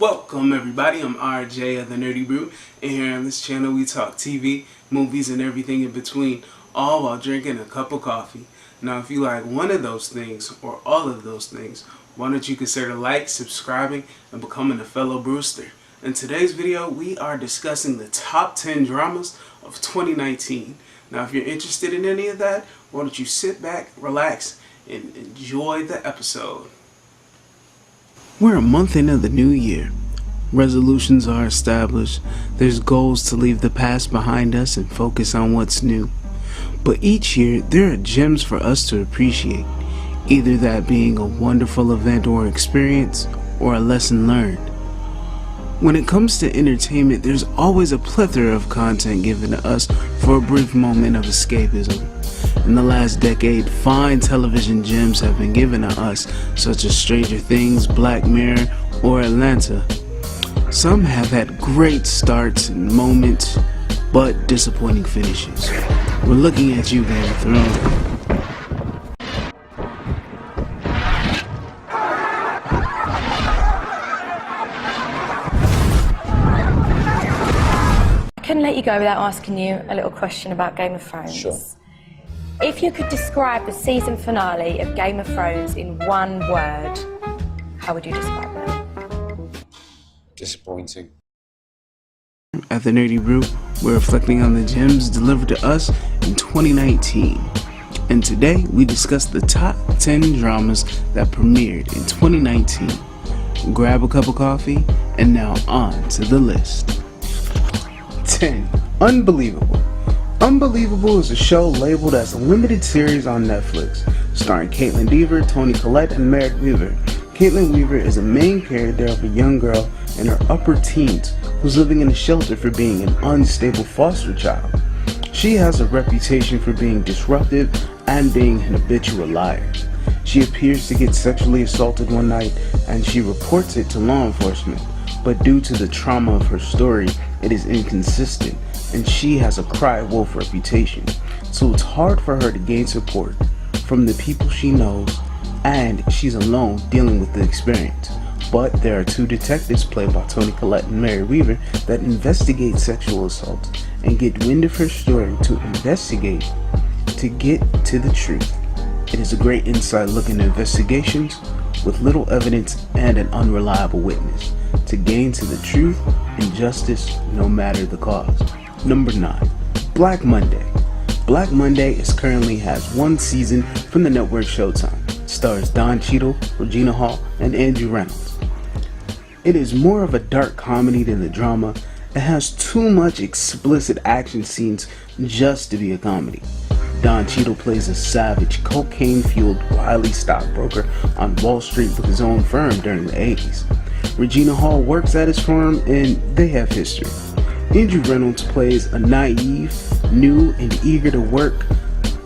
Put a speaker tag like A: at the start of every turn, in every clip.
A: Welcome everybody, I'm RJ of the Nerdy Brew, and here on this channel we talk TV, movies, and everything in between, all while drinking a cup of coffee. Now if you like one of those things, or all of those things, why don't you consider subscribing, and becoming a fellow Brewster. In today's video, we are discussing the top 10 dramas of 2019. Now if you're interested in any of that, why don't you sit back, relax, and enjoy the episode. We're a month into the new year. Resolutions are established. There's goals to leave the past behind us and focus on what's new. But each year, there are gems for us to appreciate, either that being a wonderful event or experience, or a lesson learned. When it comes to entertainment, there's always a plethora of content given to us for a brief moment of escapism. In the last decade, fine television gems have been given to us, such as Stranger Things, Black Mirror, or Atlanta. Some have had great starts and moments, but disappointing finishes. We're looking at you, Game of Thrones.
B: I couldn't let you go without asking you a little question about Game of Thrones.
C: Sure.
B: If you could describe the season finale of Game of Thrones in one word, how would you describe that?
C: Disappointing.
A: At the Nerdy Brew, we're reflecting on the gems delivered to us in 2019. And today, we discuss the top 10 dramas that premiered in 2019. Grab a cup of coffee, and now on to the list. 10. Unbelievable. Unbelievable is a show labeled as a limited series on Netflix, starring Caitlin Dever, Toni Collette, and Merritt Wever. Caitlin Wever is a main character of a young girl in her upper teens who's living in a shelter for being an unstable foster child. She has a reputation for being disruptive and being an habitual liar. She appears to get sexually assaulted one night and she reports it to law enforcement, but due to the trauma of her story, it is inconsistent, and she has a cry wolf reputation, so it's hard for her to gain support from the people she knows, and she's alone dealing with the experience. But there are two detectives played by Toni Collette and Merritt Wever that investigate sexual assaults and get wind of her story to investigate to get to the truth. It is a great inside look into investigations with little evidence and an unreliable witness to gain to the truth and justice no matter the cause. Number 9. Black Monday. Black Monday currently has one season from the network Showtime. It stars Don Cheadle, Regina Hall, and Andrew Reynolds. It is more of a dark comedy than the drama. It has too much explicit action scenes just to be a comedy. Don Cheadle plays a savage, cocaine-fueled, wily stockbroker on Wall Street with his own firm during the 80s. Regina Hall works at his firm and they have history. Andrew Reynolds plays a naive, new, and eager to work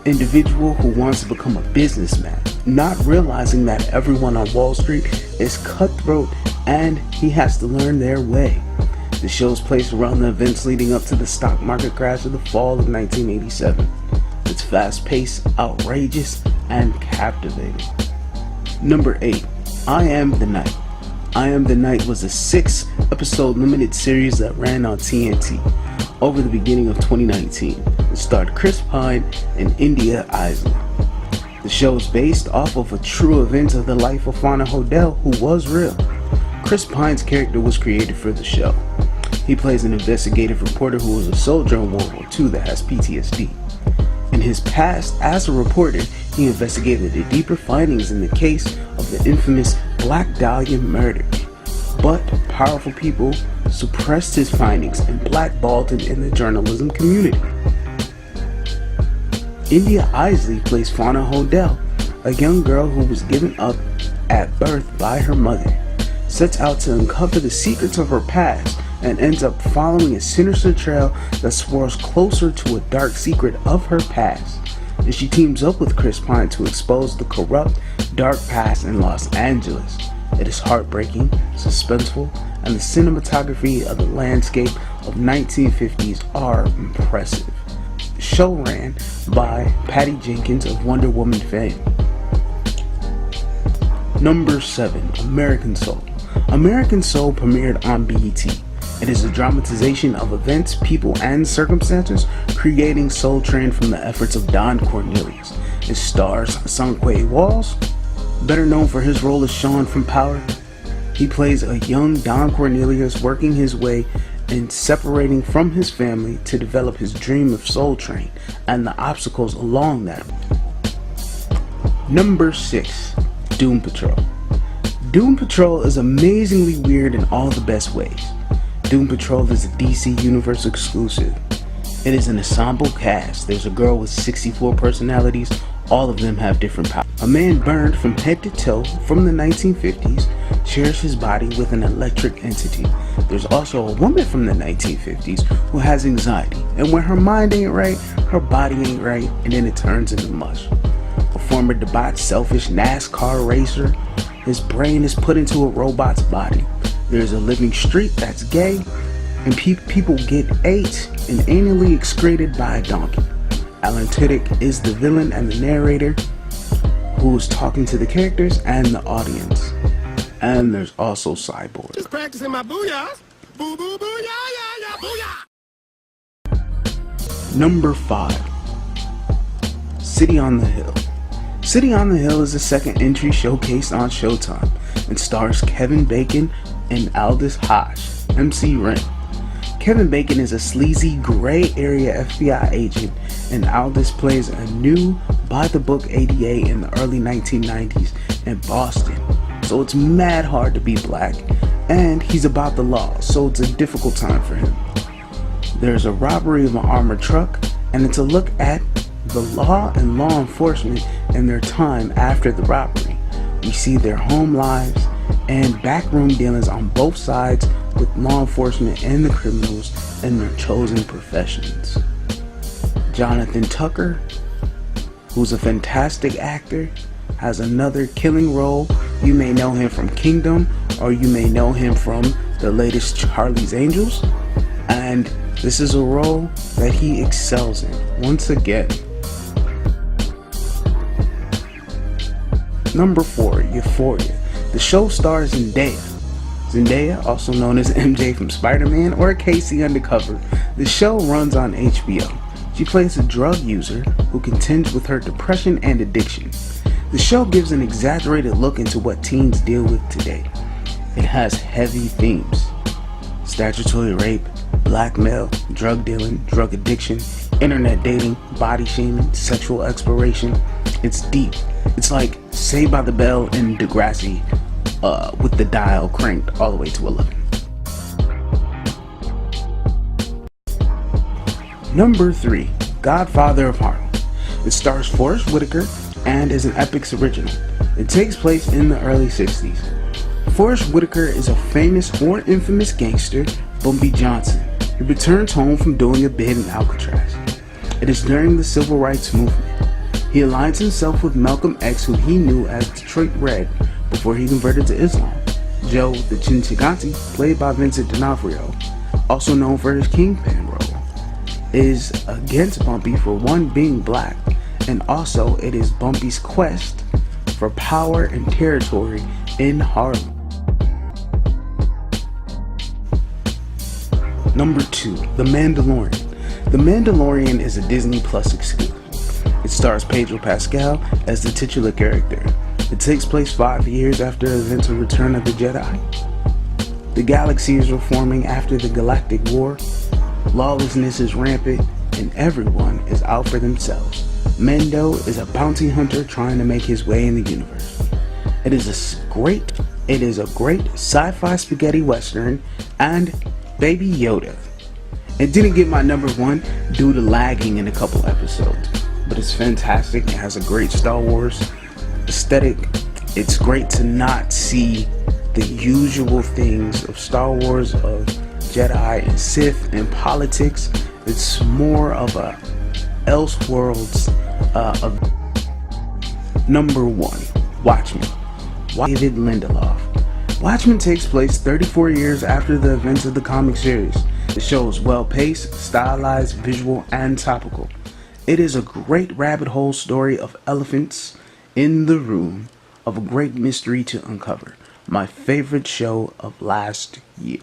A: individual who wants to become a businessman, not realizing that everyone on Wall Street is cutthroat and he has to learn their way. The show is placed around the events leading up to the stock market crash of the fall of 1987. It's fast-paced, outrageous, and captivating. Number 8. I Am the Night. I Am the Night was a 6-episode limited series that ran on TNT over the beginning of 2019. It starred Chris Pine and India Isley. The show is based off of a true event of the life of Fauna Hodel, who was real. Chris Pine's character was created for the show. He plays an investigative reporter who was a soldier in World War II that has PTSD. In his past as a reporter, he investigated the deeper findings in the case of the infamous Black Dahlia murder. But powerful people suppressed his findings and blackballed him in the journalism community. India Isley plays Fauna Hodel, a young girl who was given up at birth by her mother, sets out to uncover the secrets of her past and ends up following a sinister trail that swirls closer to a dark secret of her past. And she teams up with Chris Pine to expose the corrupt, dark past in Los Angeles. It is heartbreaking, suspenseful, and the cinematography of the landscape of 1950s are impressive. The show ran by Patty Jenkins of Wonder Woman fame. Number 7. American Soul. American Soul premiered on BET. It is a dramatization of events, people, and circumstances, creating Soul Train from the efforts of Don Cornelius. It stars Sonquay Walls, better known for his role as Sean from Power. He plays a young Don Cornelius working his way and separating from his family to develop his dream of Soul Train and the obstacles along that. Number 6. Doom Patrol. Doom Patrol is amazingly weird in all the best ways. Doom Patrol is a DC Universe exclusive. It is an ensemble cast. There's a girl with 64 personalities. All of them have different powers. A man burned from head to toe from the 1950s shares his body with an electric entity. There's also a woman from the 1950s who has anxiety, and when her mind ain't right, her body ain't right, and then it turns into mush. A former debauched, selfish NASCAR racer, his brain is put into a robot's body. There's a living street that's gay, and people get ate and anally excreted by a donkey. Alan Tudyk is the villain and the narrator who's talking to the characters and the audience. And there's also Cyborg.
C: Just practicing my booyahs. Boo boo boo yeah booyah.
A: Number 5. City on the Hill. City on the Hill is the second entry showcased on Showtime and stars Kevin Bacon and Aldous Hodge, MC Ren. Kevin Bacon is a sleazy, gray area FBI agent, and Aldous plays a new, by-the-book ADA in the early 1990s in Boston. So it's mad hard to be black, and he's about the law, so it's a difficult time for him. There's a robbery of an armored truck, and it's a look at the law and law enforcement and their time after the robbery. We see their home lives and backroom dealings on both sides with law enforcement and the criminals and their chosen professions. Jonathan Tucker, who's a fantastic actor, has another killing role. You may know him from Kingdom, or you may know him from the latest Charlie's Angels, and this is a role that he excels in once again. Number 4, Euphoria. The show stars Zendaya. Zendaya, also known as MJ from Spider-Man or Casey Undercover. The show runs on HBO. She plays a drug user who contends with her depression and addiction. The show gives an exaggerated look into what teens deal with today. It has heavy themes: statutory rape, blackmail, drug dealing, drug addiction, internet dating, body shaming, sexual exploration. It's deep. It's like Saved by the Bell and Degrassi with the dial cranked all the way to 11. Number 3, Godfather of Harlem. It stars Forest Whitaker and is an Epix original. It takes place in the early 60s. Forest Whitaker is a famous or infamous gangster, Bumpy Johnson. He returns home from doing a bid in Alcatraz. It is during the Civil Rights Movement. He aligns himself with Malcolm X, who he knew as Detroit Red before he converted to Islam. Joe the Chinchigante, played by Vincent D'Onofrio, also known for his Kingpin role, is against Bumpy for one, being black, and also it is Bumpy's quest for power and territory in Harlem. Number 2, The Mandalorian. The Mandalorian is a Disney Plus exclusive. It stars Pedro Pascal as the titular character. It takes place 5 years after the events of Return of the Jedi. The galaxy is reforming after the Galactic War. Lawlessness is rampant, and everyone is out for themselves. Mando is a bounty hunter trying to make his way in the universe. It is a great sci-fi spaghetti western, and Baby Yoda. It didn't get my number 1 due to lagging in a couple episodes, but it's fantastic. It has a great Star Wars aesthetic. It's great to not see the usual things of Star Wars, of Jedi and Sith and politics. It's more of a Elseworlds of Number 1, Watchmen. David Lindelof. Watchmen takes place 34 years after the events of the comic series. The show is well-paced, stylized, visual, and topical. It is a great rabbit hole story of elephants in the room, of a great mystery to uncover. my favorite show of last year.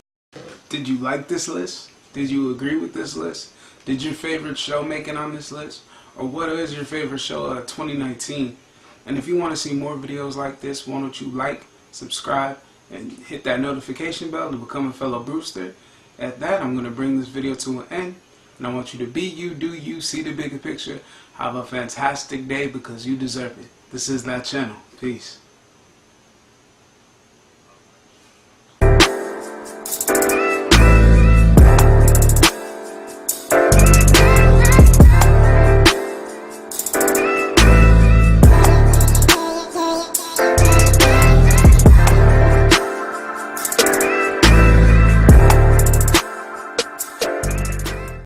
A: Did you like this list? Did you agree with this list? Did your favorite show make it on this list? Or what is your favorite show of 2019? And if you want to see more videos like this, why don't you like, subscribe, and hit that notification bell to become a fellow Brewster. At that, I'm going to bring this video to an end. And I want you to be you, do you, see the bigger picture. Have a fantastic day because you deserve it. This is that channel. Peace.